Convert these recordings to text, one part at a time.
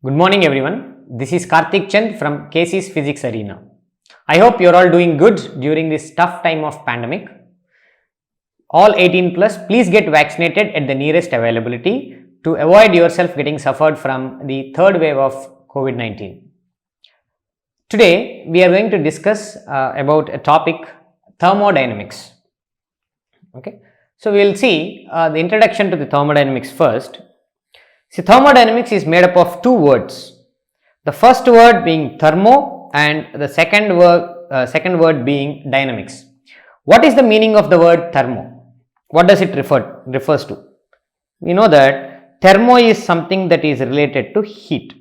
Good morning everyone. This is Karthik Chand from Casey's Physics Arena. I hope you're all doing good during this tough time of pandemic. All 18 plus, please get vaccinated at the nearest availability to avoid yourself getting suffered from the third wave of COVID-19. Today, we are going to discuss about a topic, thermodynamics. Okay, so we will see the introduction to the thermodynamics first. See, thermodynamics is made up of two words. The first word being thermo and the second word being dynamics. What is the meaning of the word thermo? What does it refers to? We know that thermo is something that is related to heat.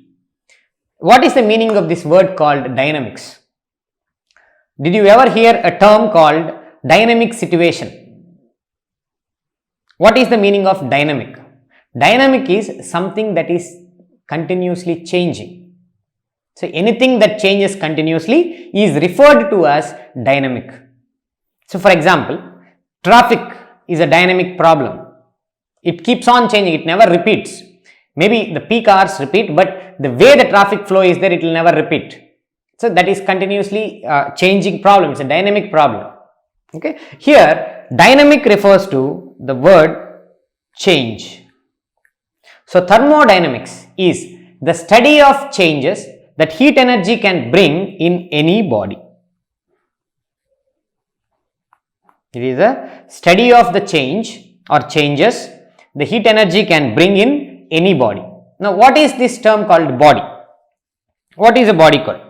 What is the meaning of this word called dynamics? Did you ever hear a term called dynamic situation? What is the meaning of dynamic? Dynamic is something that is continuously changing. So, anything that changes continuously is referred to as dynamic. So, for example, traffic is a dynamic problem. It keeps on changing, it never repeats. Maybe the peak hours repeat, but the way the traffic flow is there, it will never repeat. So, that is continuously changing problem. It's a dynamic problem. Okay. Here, dynamic refers to the word change. So, thermodynamics is the study of changes that heat energy can bring in any body. It is a study of the change or changes the heat energy can bring in any body. Now, what is this term called body? What is a body called?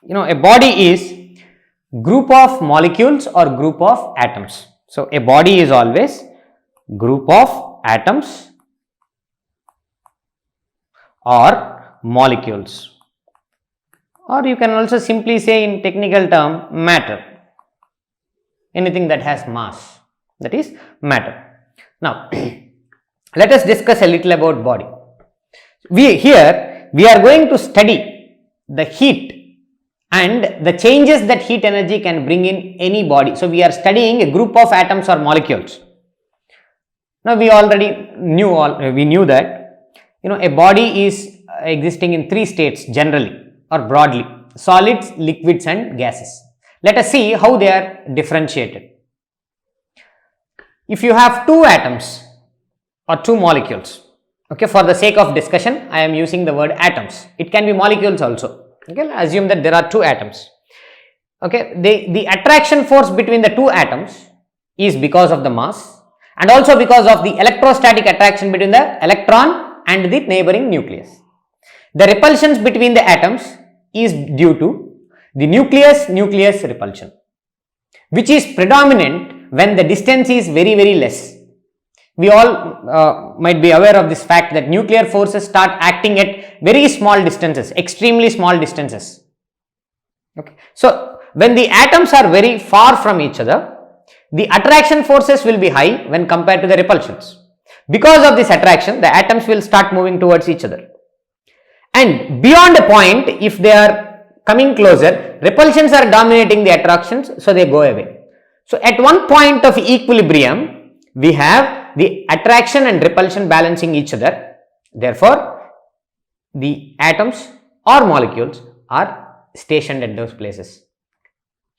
A body is group of molecules or group of atoms. So, a body is always group of atoms or molecules, or you can also simply say in technical term matter. Anything that has mass, that is matter. Now, let us discuss a little about body. We are going to study the heat and the changes that heat energy can bring in any body. So, we are studying a group of atoms or molecules. Now, we already knew that a body is existing in three states generally or broadly: solids, liquids and gases. Let us see how they are differentiated. If you have two atoms or two molecules, okay, for the sake of discussion, I am using the word atoms. It can be molecules also. Okay, assume that there are two atoms. Okay, the attraction force between the two atoms is because of the mass and also because of the electrostatic attraction between the electron and the neighboring nucleus. The repulsions between the atoms is due to the nucleus repulsion, which is predominant when the distance is very less. We all might be aware of this fact that nuclear forces start acting at very small distances, extremely small distances. Okay. So, when the atoms are very far from each other, the attraction forces will be high when compared to the repulsions. Because of this attraction, the atoms will start moving towards each other. And beyond a point, if they are coming closer, repulsions are dominating the attractions, so they go away. So, at one point of equilibrium, we have the attraction and repulsion balancing each other. Therefore, the atoms or molecules are stationed at those places.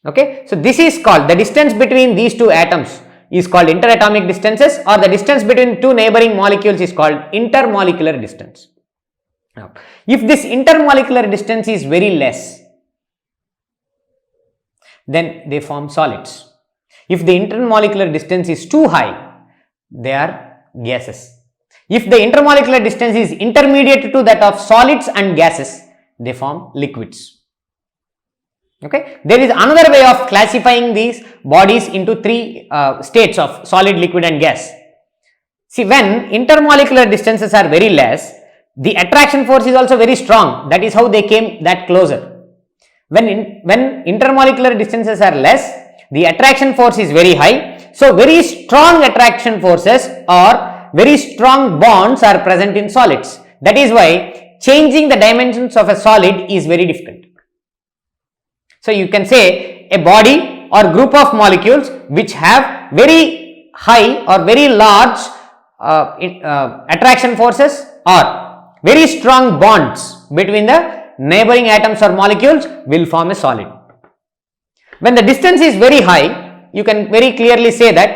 Okay. So, this is called, the distance between these two atoms is called interatomic distances, or the distance between two neighboring molecules is called intermolecular distance. Now, if this intermolecular distance is very less, then they form solids. If the intermolecular distance is too high, they are gases. If the intermolecular distance is intermediate to that of solids and gases, they form liquids. Okay. There is another way of classifying these bodies into three states of solid, liquid and gas. See, when intermolecular distances are very less, the attraction force is also very strong. That is how they came that closer. When intermolecular distances are less, the attraction force is very high. So, very strong attraction forces or very strong bonds are present in solids. That is why changing the dimensions of a solid is very difficult. So, you can say a body or group of molecules which have very high or very large attraction forces or very strong bonds between the neighboring atoms or molecules will form a solid. When the distance is very high, you can very clearly say that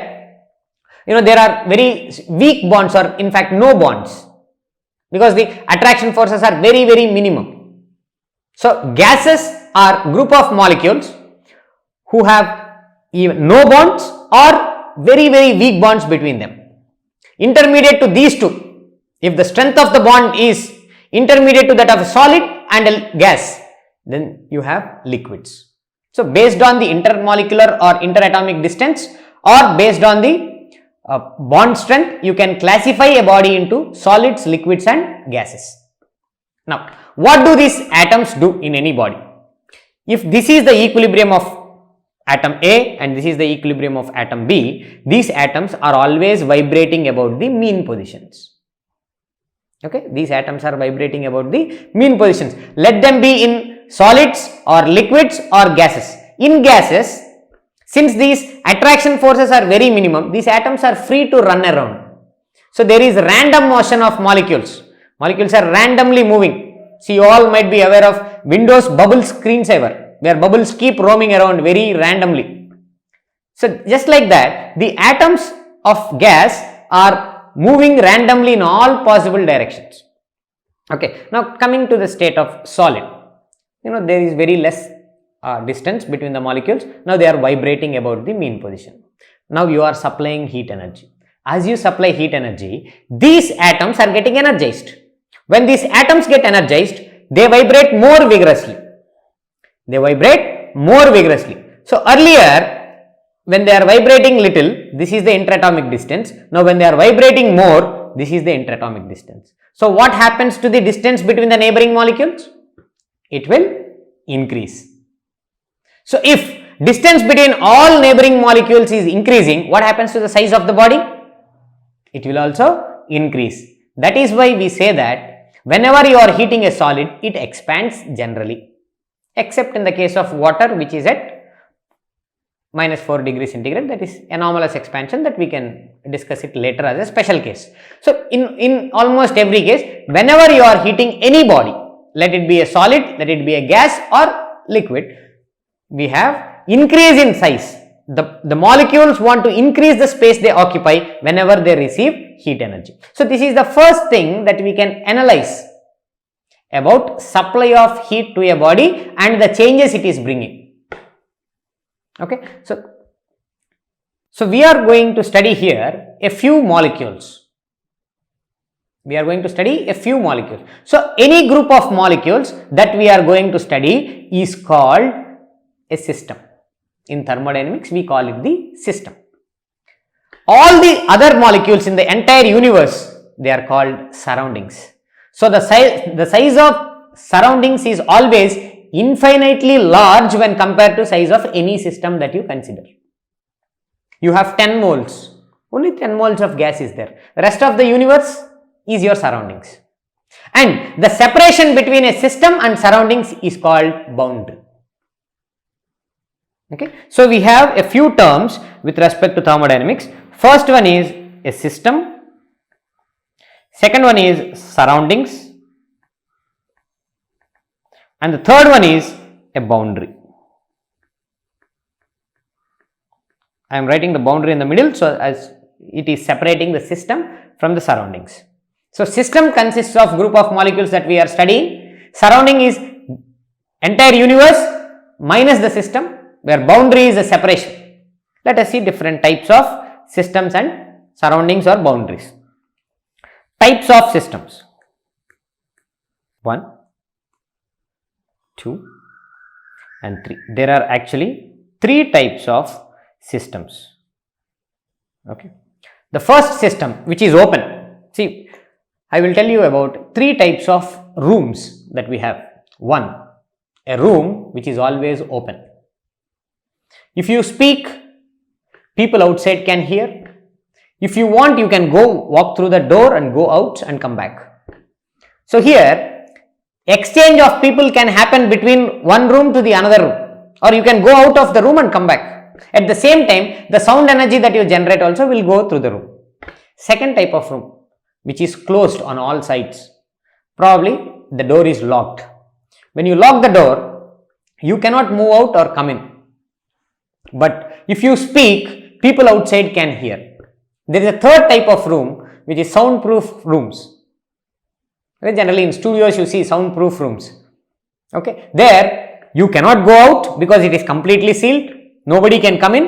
there are very weak bonds or in fact no bonds, because the attraction forces are very minimum. So gases are group of molecules who have even no bonds or very weak bonds between them. Intermediate to these two, if the strength of the bond is intermediate to that of a solid and a gas, then you have liquids. So based on the intermolecular or interatomic distance or based on the bond strength, you can classify a body into solids, liquids and gases. Now, what do these atoms do in any body? If this is the equilibrium of atom A and this is the equilibrium of atom B, these atoms are always vibrating about the mean positions. Okay, these atoms are vibrating about the mean positions. Let them be in solids or liquids or gases. In gases, since these attraction forces are very minimum, these atoms are free to run around. So there is random motion of molecules. Molecules are randomly moving. See, you all might be aware of Windows bubble screensaver, where bubbles keep roaming around very randomly. So just like that, the atoms of gas are moving randomly in all possible directions. Okay, now coming to the state of solid, there is very less distance between the molecules. Now they are vibrating about the mean position. Now you are supplying heat energy. As you supply heat energy, these atoms are getting energized. When these atoms get energized, they vibrate more vigorously. So earlier, when they are vibrating little, this is the interatomic distance. Now when they are vibrating more, this is the interatomic distance. So what happens to the distance between the neighboring molecules? It will increase. So if distance between all neighboring molecules is increasing, what happens to the size of the body? It will also increase. That is why we say that whenever you are heating a solid, it expands generally, except in the case of water, which is at -4 degrees centigrade. That is anomalous expansion that we can discuss it later as a special case. So in almost every case, whenever you are heating any body, let it be a solid, let it be a gas or liquid, we have increase in size. The molecules want to increase the space they occupy whenever they receive heat energy. So this is the first thing that we can analyze about supply of heat to a body and the changes it is bringing. Okay, so we are going to study here a few molecules. So any group of molecules that we are going to study is called a system. In thermodynamics, we call it the system. All the other molecules in the entire universe, they are called surroundings. So the size of surroundings is always infinitely large when compared to size of any system that you consider. You have 10 moles, only 10 moles of gas is there. The rest of the universe is your surroundings. And the separation between a system and surroundings is called boundary. Okay, so we have a few terms with respect to thermodynamics. First one is a system, second one is surroundings, and the third one is a boundary. I am writing the boundary in the middle, so as it is separating the system from the surroundings. So system consists of group of molecules that we are studying. Surrounding is entire universe minus the system, where boundary is a separation. Let us see different types of systems and surroundings or boundaries. Types of systems: 1, 2 and 3. There are actually 3 types of systems. Okay, the first system, which is open. See, I will tell you about 3 types of rooms that we have. 1, a room which is always open. If you speak, people outside can hear. If you want, you can go walk through the door and go out and come back. So here, exchange of people can happen between one room to the another room, or you can go out of the room and come back. At the same time, the sound energy that you generate also will go through the room. Second type of room, which is closed on all sides. probably the door is locked. When you lock the door, you cannot move out or come in. But if you speak, people outside can hear. There is a third type of room, which is soundproof rooms. Generally in studios you see soundproof rooms. Okay, there you cannot go out because it is completely sealed. Nobody can come in.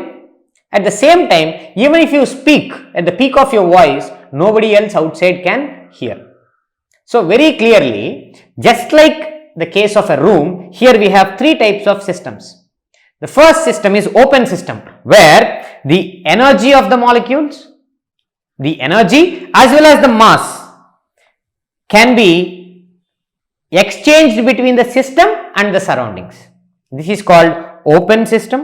At the same time, even if you speak at the peak of your voice, nobody else outside can hear. So very clearly, just like the case of a room, here we have three types of systems. The first system is open system, where the energy of the molecules, the energy as well as the mass can be exchanged between the system and the surroundings. This is called open system.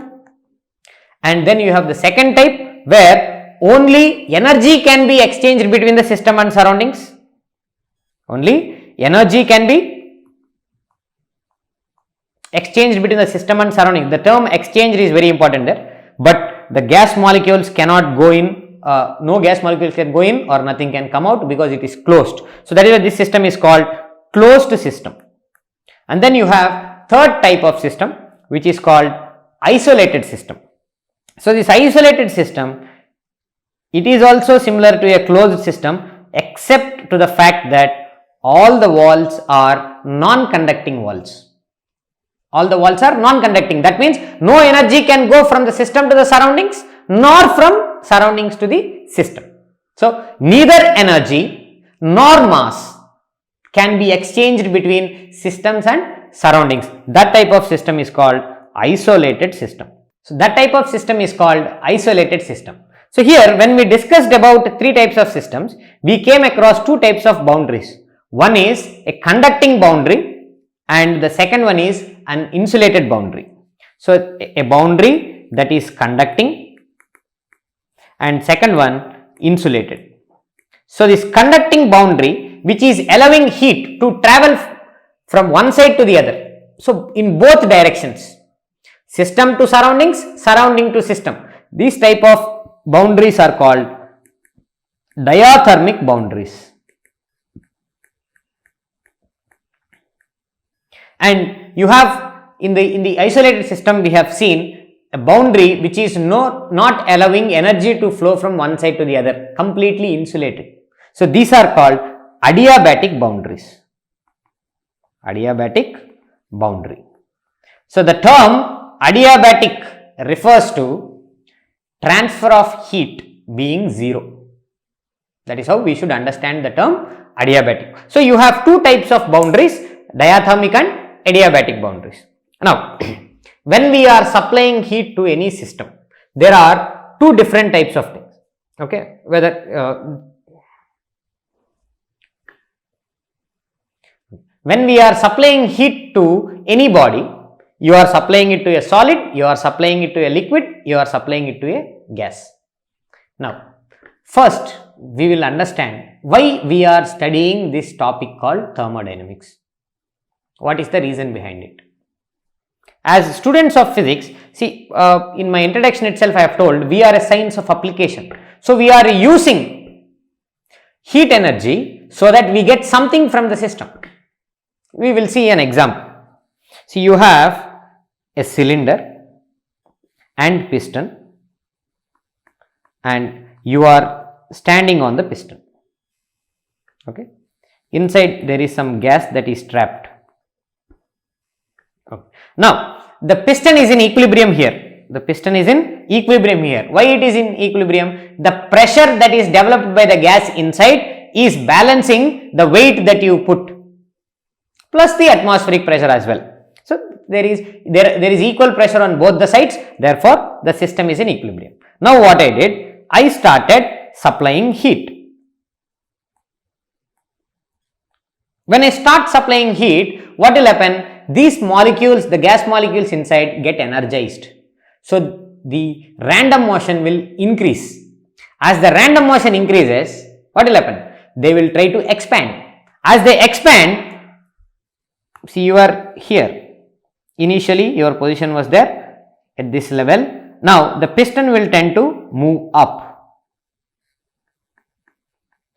And then you have the second type, where only energy can be exchanged between the system and surroundings. Only energy can be exchanged between the system and surroundings. The term exchange is very important there, but the gas molecules cannot go in, no gas molecules can go in or nothing can come out because it is closed. So that is why this system is called closed system. And then you have third type of system, which is called isolated system. So this isolated system, it is also similar to a closed system, except to the fact that all the walls are non-conducting walls. All the walls are non-conducting. That means no energy can go from the system to the surroundings, nor from surroundings to the system. So neither energy nor mass can be exchanged between systems and surroundings. That type of system is called isolated system. So that type of system is called isolated system. So here when we discussed about three types of systems, we came across two types of boundaries. One is a conducting boundary and the second one is an insulated boundary. So a boundary that is conducting and second one insulated. So this conducting boundary, which is allowing heat to travel from one side to the other. So in both directions, system to surroundings, surrounding to system. These type of boundaries are called diathermic boundaries. And you have in the isolated system, we have seen a boundary which is not allowing energy to flow from one side to the other, completely insulated. So these are called adiabatic boundaries. Adiabatic boundary. So the term adiabatic refers to transfer of heat being zero. That is how we should understand the term adiabatic. So you have two types of boundaries, diathermic and adiabatic boundaries. Now, when we are supplying heat to any system, there are two different types of things. Okay, whether when we are supplying heat to any body, you are supplying it to a solid, you are supplying it to a liquid, you are supplying it to a gas. Now, first we will understand why we are studying this topic called thermodynamics. What is the reason behind it? As students of physics, see, in my introduction itself I have told we are a science of application. So we are using heat energy so that we get something from the system. We will see an example. See, you have a cylinder and piston and you are standing on the piston. Okay. Inside there is some gas that is trapped. Okay. Now, the piston is in equilibrium here. The piston is in equilibrium here. Why it is in equilibrium? The pressure that is developed by the gas inside is balancing the weight that you put plus the atmospheric pressure as well. So there is equal pressure on both the sides, therefore the system is in equilibrium. Now what I did, I started supplying heat. When I start supplying heat, what will happen? These molecules, the gas molecules inside get energized. So the random motion will increase. As the random motion increases, what will happen? They will try to expand. As they expand, see, you are here. Initially your position was there at this level. Now the piston will tend to move up.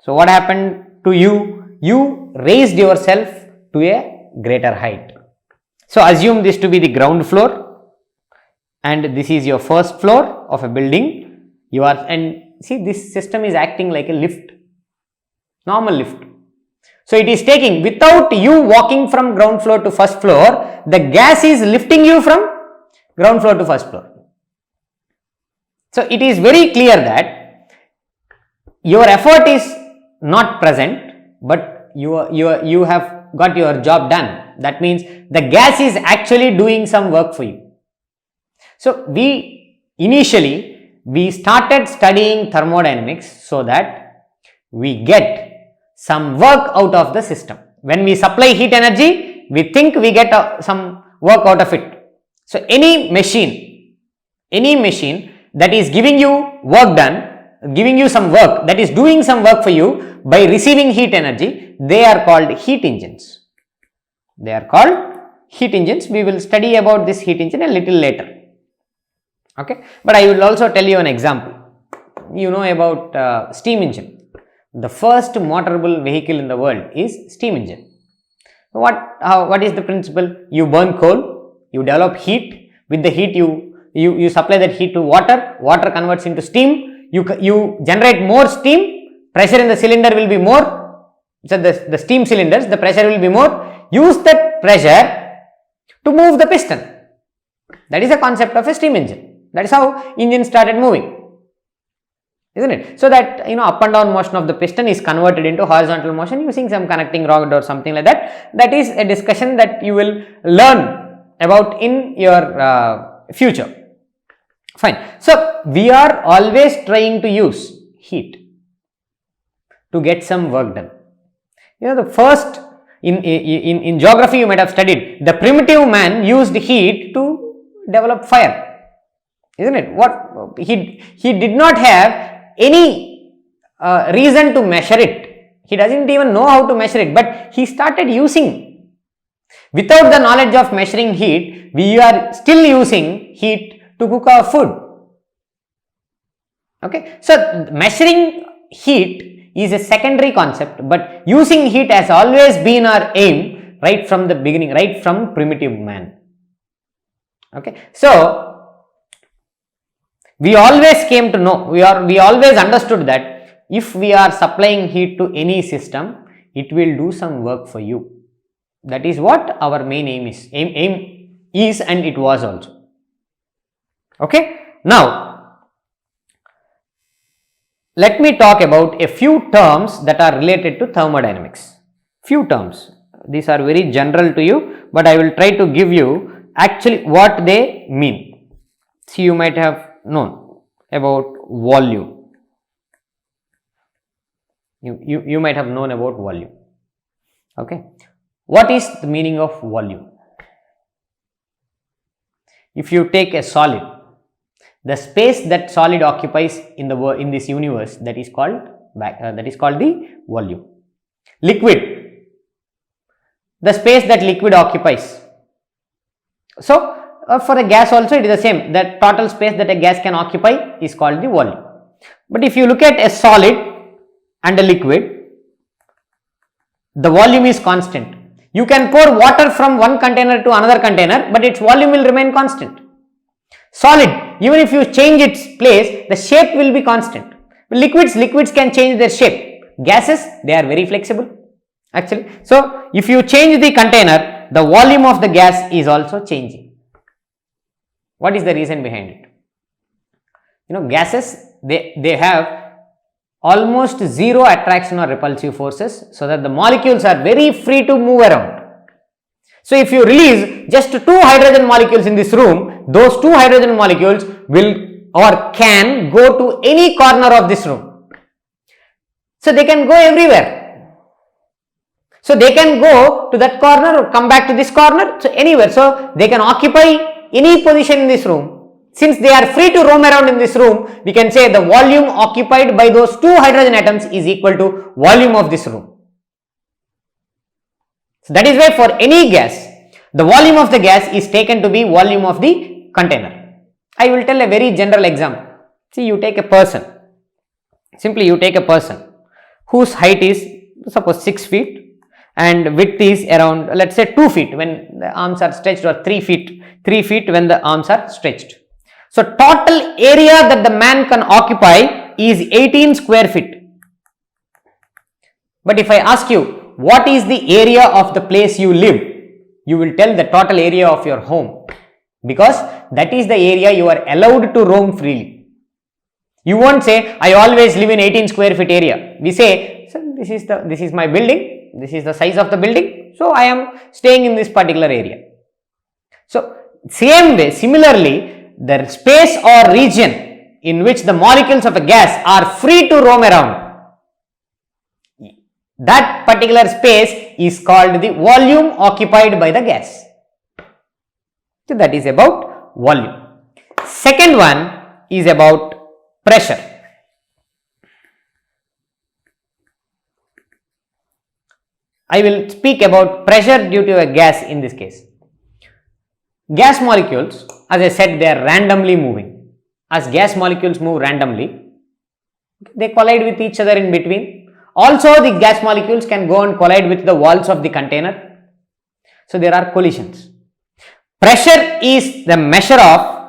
So what happened to you? You you raised yourself to a greater height. So assume this to be the ground floor and this is your first floor of a building. You are, and see, this system is acting like a lift, normal lift. So it is taking, without you walking from ground floor to first floor, the gas is lifting you from ground floor to first floor. So it is very clear that your effort is not present, but you have got your job done. That means the gas is actually doing some work for you. So initially we started studying thermodynamics so that we get some work out of the system. When we supply heat energy, we think we get some work out of it. So any machine that is giving you work done, giving you some work, that is doing some work for you by receiving heat energy, they are called heat engines. They are called heat engines. We will study about this heat engine a little later. Okay, but I will also tell you an example. You know about steam engine. The first motorable vehicle in the world is steam engine. What is the principle? You burn coal, you develop heat. With the heat, you supply that heat to water. Water converts into steam. You generate more steam. Pressure in the cylinder will be more. So the steam cylinders, the pressure will be more. Use that pressure to move the piston. That is the concept of a steam engine. That is how engine started moving. Isn't it? So that, up and down motion of the piston is converted into horizontal motion using some connecting rod or something like that. That is a discussion that you will learn about in your future. Fine. So we are always trying to use heat to get some work done. The first in geography you might have studied, the primitive man used heat to develop fire. Isn't it? What he did not have any reason to measure it. He doesn't even know how to measure it, but he started using. Without the knowledge of measuring heat, we are still using heat to cook our food. Okay, so measuring heat is a secondary concept, but using heat has always been our aim right from the beginning, right from primitive man. Okay, so we always came to know, we always understood that if we are supplying heat to any system, it will do some work for you. That is what our main aim is. Aim is, and it was also. Okay. Now, let me talk about a few terms that are related to thermodynamics. Few terms. These are very general to you, but I will try to give you actually what they mean. See, you might have known about volume. You might have known about volume. Okay. What is the meaning of volume? If you take a solid, the space that solid occupies in this universe, that is called the volume. Liquid, the space that liquid occupies. So for a gas also it is the same. The total space that a gas can occupy is called the volume. But if you look at a solid and a liquid, the volume is constant. You can pour water from one container to another container, but its volume will remain constant. Solid, even if you change its place, the shape will be constant. Liquids can change their shape. Gases, they are very flexible actually. So if you change the container, the volume of the gas is also changing. What is the reason behind it? Gases, they have almost zero attraction or repulsive forces, so that the molecules are very free to move around. So if you release just 2 hydrogen molecules in this room, those 2 hydrogen molecules will or can go to any corner of this room. So they can go everywhere. So they can go to that corner or come back to this corner, so anywhere. So they can occupy any position in this room. Since they are free to roam around in this room, we can say the volume occupied by those 2 hydrogen atoms is equal to volume of this room. So that is why for any gas, the volume of the gas is taken to be volume of the container. I will tell a very general example. See, you take a person. Simply you take a person whose height is suppose 6 feet and width is around, let's say, 2 feet when the arms are stretched, or 3 feet when the arms are stretched. So total area that the man can occupy is 18 square feet. But if I ask you, what is the area of the place you live, you will tell the total area of your home, because that is the area you are allowed to roam freely. You won't say, I always live in 18 square feet area. We say, this is my building, this is the size of the building, so I am staying in this particular area. So same way, similarly, the space or region in which the molecules of a gas are free to roam around, that particular space is called the volume occupied by the gas. So that is about volume. Second one is about pressure. I will speak about pressure due to a gas in this case. Gas molecules, as I said, they are randomly moving. As gas molecules move randomly, they collide with each other in between. Also, the gas molecules can go and collide with the walls of the container. So there are collisions. Pressure is the measure of,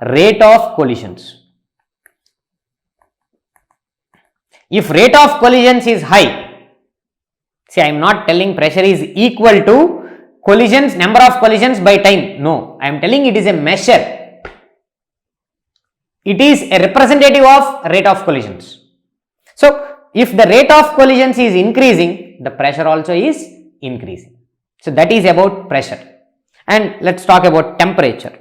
rate of collisions. If rate of collisions is high, see, I am not telling pressure is equal to collisions, number of collisions by time. No, I am telling it is a measure. It is a representative of rate of collisions. So if the rate of collisions is increasing, the pressure also is increasing. So that is about pressure. And let's talk about temperature.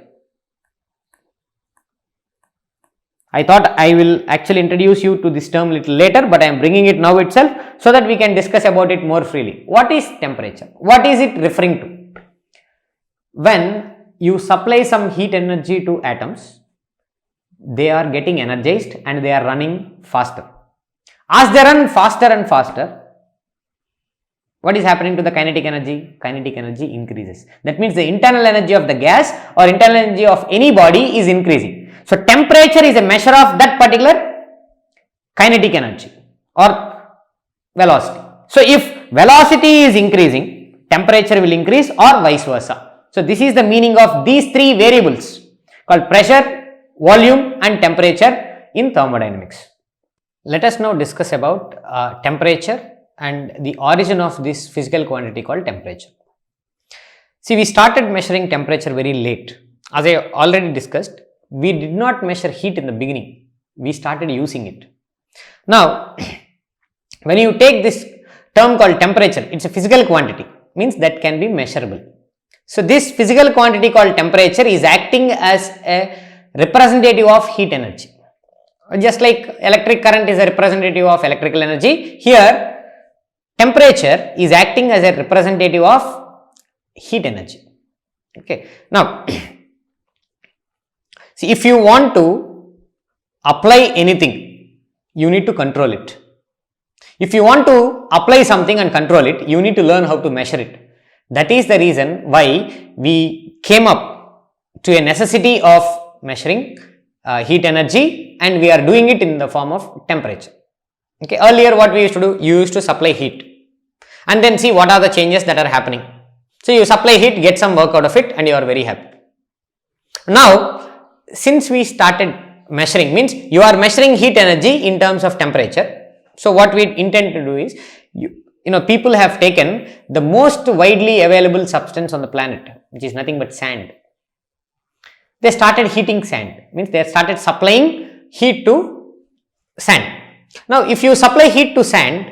I thought I will actually introduce you to this term little later, but I am bringing it now itself so that we can discuss about it more freely. What is temperature? What is it referring to? When you supply some heat energy to atoms, they are getting energized and they are running faster. As they run faster and faster, what is happening to the kinetic energy? Kinetic energy increases. That means the internal energy of the gas or internal energy of any body is increasing. So temperature is a measure of that particular kinetic energy or velocity. So if velocity is increasing, temperature will increase, or vice versa. So this is the meaning of these three variables called pressure, volume and temperature in thermodynamics. Let us now discuss about temperature and the origin of this physical quantity called temperature. See, we started measuring temperature very late. As I already discussed, we did not measure heat in the beginning. We started using it. Now, when you take this term called temperature, it's a physical quantity, means that can be measurable. So this physical quantity called temperature is acting as a representative of heat energy. Just like electric current is a representative of electrical energy, here temperature is acting as a representative of heat energy. Okay. Now, see, if you want to apply anything, you need to control it. If you want to apply something and control it, you need to learn how to measure it. That is the reason why we came up to a necessity of measuring heat energy, and we are doing it in the form of temperature. Okay, earlier what we used to do, you used to supply heat and then see what are the changes that are happening. So you supply heat, get some work out of it, and you are very happy. Now, since we started measuring, means you are measuring heat energy in terms of temperature. So what we intend to do is, people have taken the most widely available substance on the planet, which is nothing but sand. They started heating sand, means they started supplying heat to sand. Now, if you supply heat to sand,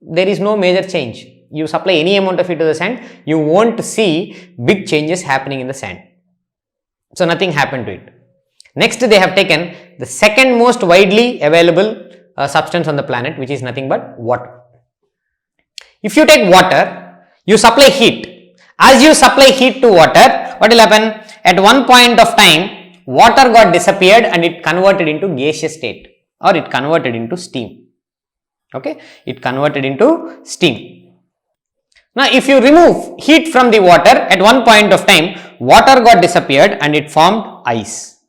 there is no major change. You supply any amount of heat to the sand, you won't see big changes happening in the sand. So nothing happened to it. Next, they have taken the second most widely available substance on the planet, which is nothing but water. If you take water, you supply heat. As you supply heat to water, what will happen? At one point of time, water got disappeared and it converted into gaseous state, or it converted into steam. Okay, it converted into steam. Now, if you remove heat from the water, at one point of time, water got disappeared and it formed ice.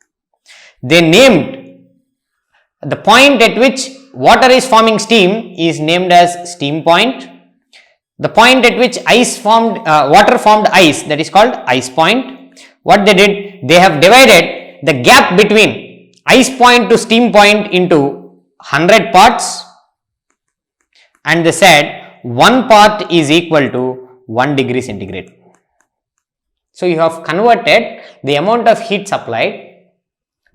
They named the point at which water is forming steam is named as steam point. The point at which water formed ice, that is called ice point. What they did, they have divided the gap between ice point to steam point into 100 parts, and they said 1 part is equal to 1 degree centigrade. So you have converted the amount of heat supplied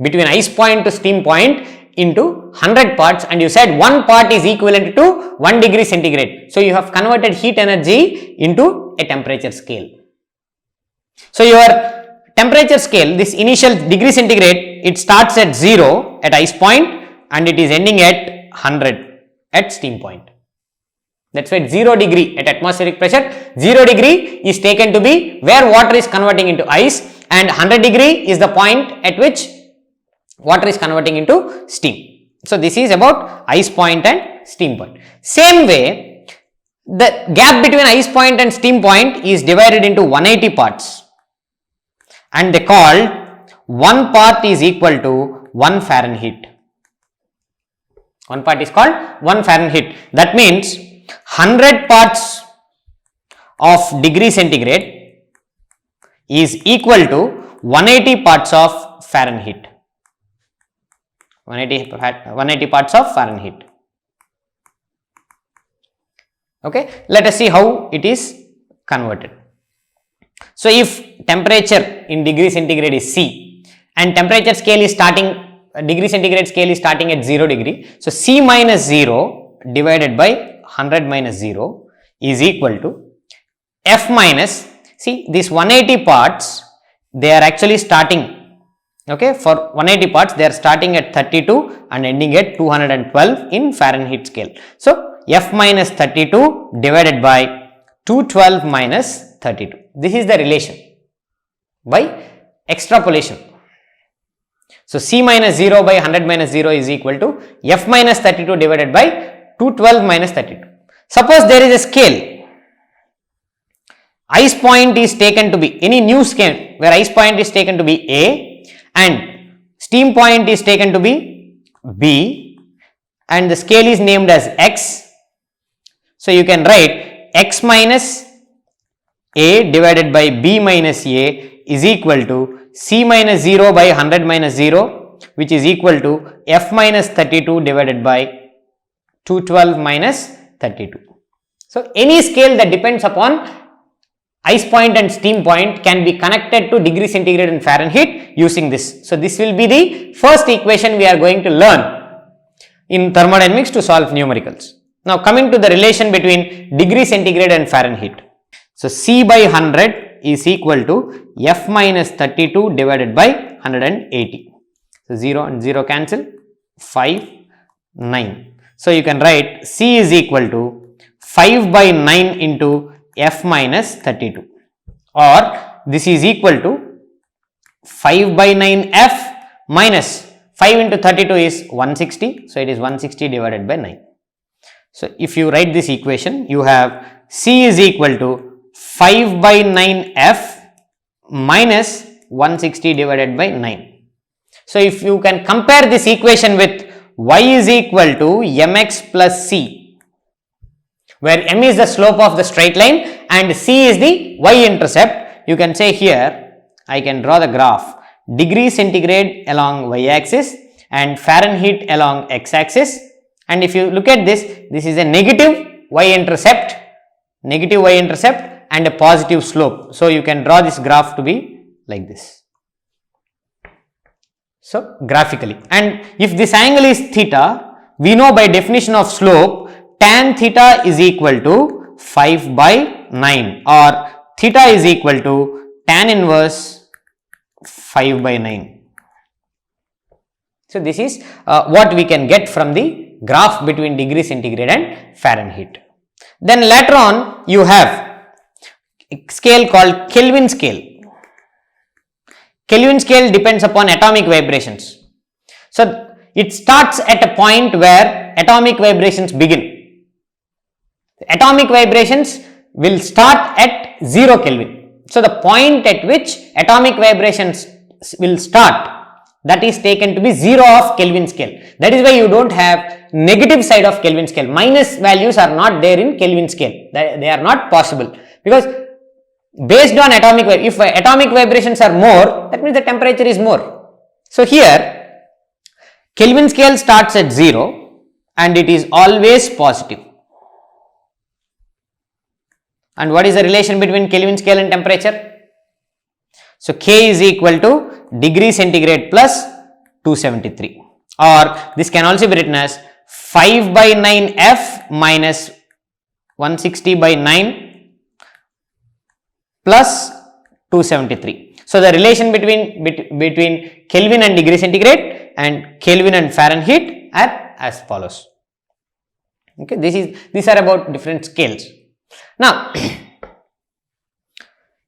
between ice point to steam point into 100 parts, and you said 1 part is equivalent to 1 degree centigrade. So you have converted heat energy into a temperature scale. So your temperature scale, this initial degree centigrade, it starts at 0 at ice point and it is ending at 100 at steam point. That's why 0 degree at atmospheric pressure, 0 degree is taken to be where water is converting into ice, and 100 degree is the point at which water is converting into steam. So this is about ice point and steam point. Same way, the gap between ice point and steam point is divided into 180 parts, and they called 1 part is equal to 1 Fahrenheit. 1 part is called 1 Fahrenheit. That means 100 parts of degree centigrade is equal to 180 parts of Fahrenheit. 180 parts of Fahrenheit. Okay, let us see how it is converted. So if temperature in degree centigrade is C and temperature scale is starting, degree centigrade scale is starting at 0 degree. So C minus 0 divided by 100 minus 0 is equal to F minus, see these 180 parts, they are actually starting, okay, for 180 parts they are starting at 32 and ending at 212 in Fahrenheit scale. So F minus 32 divided by 212 minus 32. This is the relation by extrapolation. So C minus 0 by 100 minus 0 is equal to F minus 32 divided by 212 minus 32. Suppose there is a scale, ice point is taken to be any new scale where ice point is taken to be A and steam point is taken to be B, and the scale is named as X. So you can write X minus A divided by B minus A is equal to C minus 0 by 100 minus 0, which is equal to F minus 32 divided by 212 minus 32. So any scale that depends upon ice point and steam point can be connected to degree centigrade and Fahrenheit using this. So this will be the first equation we are going to learn in thermodynamics to solve numericals. Now coming to the relation between degree centigrade and Fahrenheit. So C by 100 is equal to F minus 32 divided by 180. So 0 and 0 cancel, 5, 9. So you can write C is equal to 5 by 9 into F minus 32, or this is equal to 5 by 9 F minus 5 into 32 is 160. So it is 160 divided by 9. So if you write this equation, you have C is equal to 5 by 9 F minus 160 divided by 9. So if you can compare this equation with y is equal to mx plus c, where m is the slope of the straight line and c is the y-intercept, you can say here I can draw the graph degree centigrade along y-axis and Fahrenheit along x-axis, and if you look at this, this is a negative y-intercept and a positive slope. So you can draw this graph to be like this. So graphically, and if this angle is theta, we know by definition of slope tan theta is equal to 5 by 9, or theta is equal to tan inverse 5 by 9. So this is what we can get from the graph between degree centigrade and Fahrenheit. Then later on you have a scale called Kelvin scale. Kelvin scale depends upon atomic vibrations. So it starts at a point where atomic vibrations begin. Atomic vibrations will start at 0 Kelvin. So the point at which atomic vibrations will start, that is taken to be 0 of Kelvin scale. That is why you don't have negative side of Kelvin scale. Minus values are not there in Kelvin scale. They are not possible, because based on atomic, if atomic vibrations are more, that means the temperature is more. So here Kelvin scale starts at 0 and it is always positive. And what is the relation between Kelvin scale and temperature? So K is equal to degree centigrade plus 273, or this can also be written as 5 by 9 F minus 160 by 9 plus 273. So the relation between Kelvin and degree centigrade and Kelvin and Fahrenheit are as follows. Okay, these are about different scales. Now,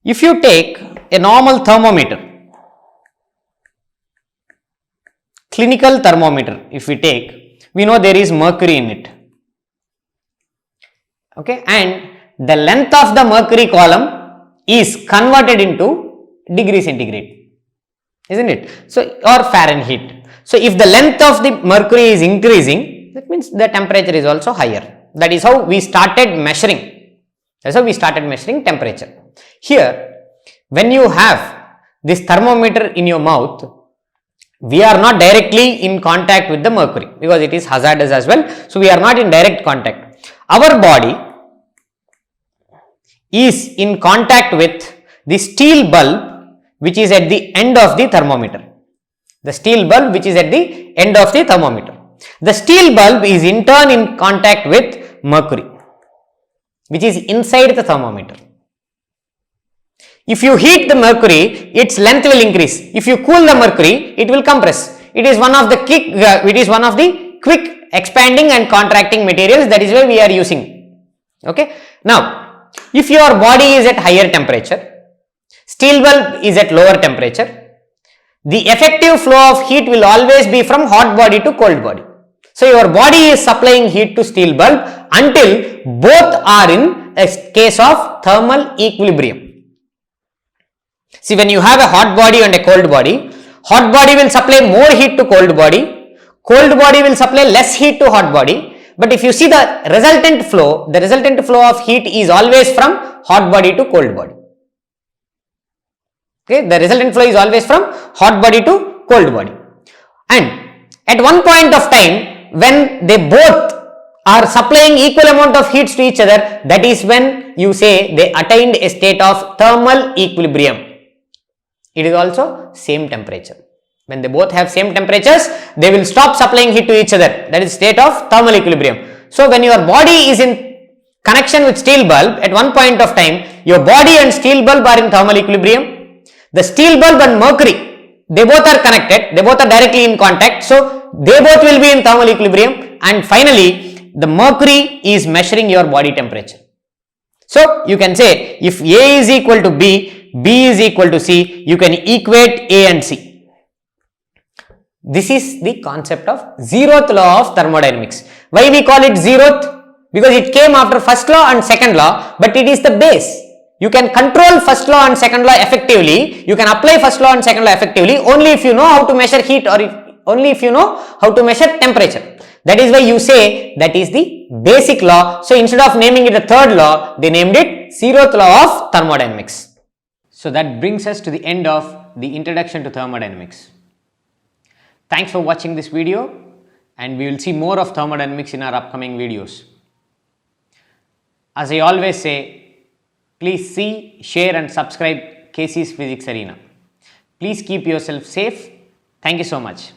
if you take a normal thermometer, clinical thermometer, if we take, we know there is mercury in it. Okay, and the length of the mercury column is converted into degree centigrade, isn't it? So, or Fahrenheit. So, if the length of the mercury is increasing, that means the temperature is also higher. That is how we started measuring. That's how we started measuring temperature. Here, when you have this thermometer in your mouth, we are not directly in contact with the mercury because it is hazardous as well. So, we are not in direct contact. Our body is in contact with the steel bulb which is at the end of the thermometer. The steel bulb which is at the end of the thermometer. The steel bulb is in turn in contact with mercury which is inside the thermometer. If you heat the mercury, its length will increase. If you cool the mercury, it will compress. It is one of the quick expanding and contracting materials. That is why we are using. Okay. Now, if your body is at higher temperature, steel bulb is at lower temperature, the effective flow of heat will always be from hot body to cold body. So, your body is supplying heat to steel bulb until both are in a case of thermal equilibrium. See, when you have a hot body and a cold body will supply more heat to cold body will supply less heat to hot body. But if you see the resultant flow of heat is always from hot body to cold body. Okay, the resultant flow is always from hot body to cold body. And at one point of time, when they both are supplying equal amount of heats to each other, that is when you say they attained a state of thermal equilibrium. It is also same temperature. When they both have same temperatures, they will stop supplying heat to each other. That is state of thermal equilibrium. So, when your body is in connection with steel bulb, at one point of time, your body and steel bulb are in thermal equilibrium. The steel bulb and mercury, they both are connected. They both are directly in contact. So, they both will be in thermal equilibrium. And finally, the mercury is measuring your body temperature. So, you can say if A is equal to B, B is equal to C, you can equate A and C. This is the concept of zeroth law of thermodynamics. Why we call it zeroth? Because it came after first law and second law, but it is the base. You can control first law and second law effectively. You can apply first law and second law effectively only if you know how to measure heat, or only if you know how to measure temperature. That is why you say that is the basic law. So, instead of naming it the third law, they named it zeroth law of thermodynamics. So, that brings us to the end of the introduction to thermodynamics. Thanks for watching this video, and we will see more of thermodynamics in our upcoming videos. As I always say, please see, share and subscribe KC's Physics Arena. Please keep yourself safe. Thank you so much.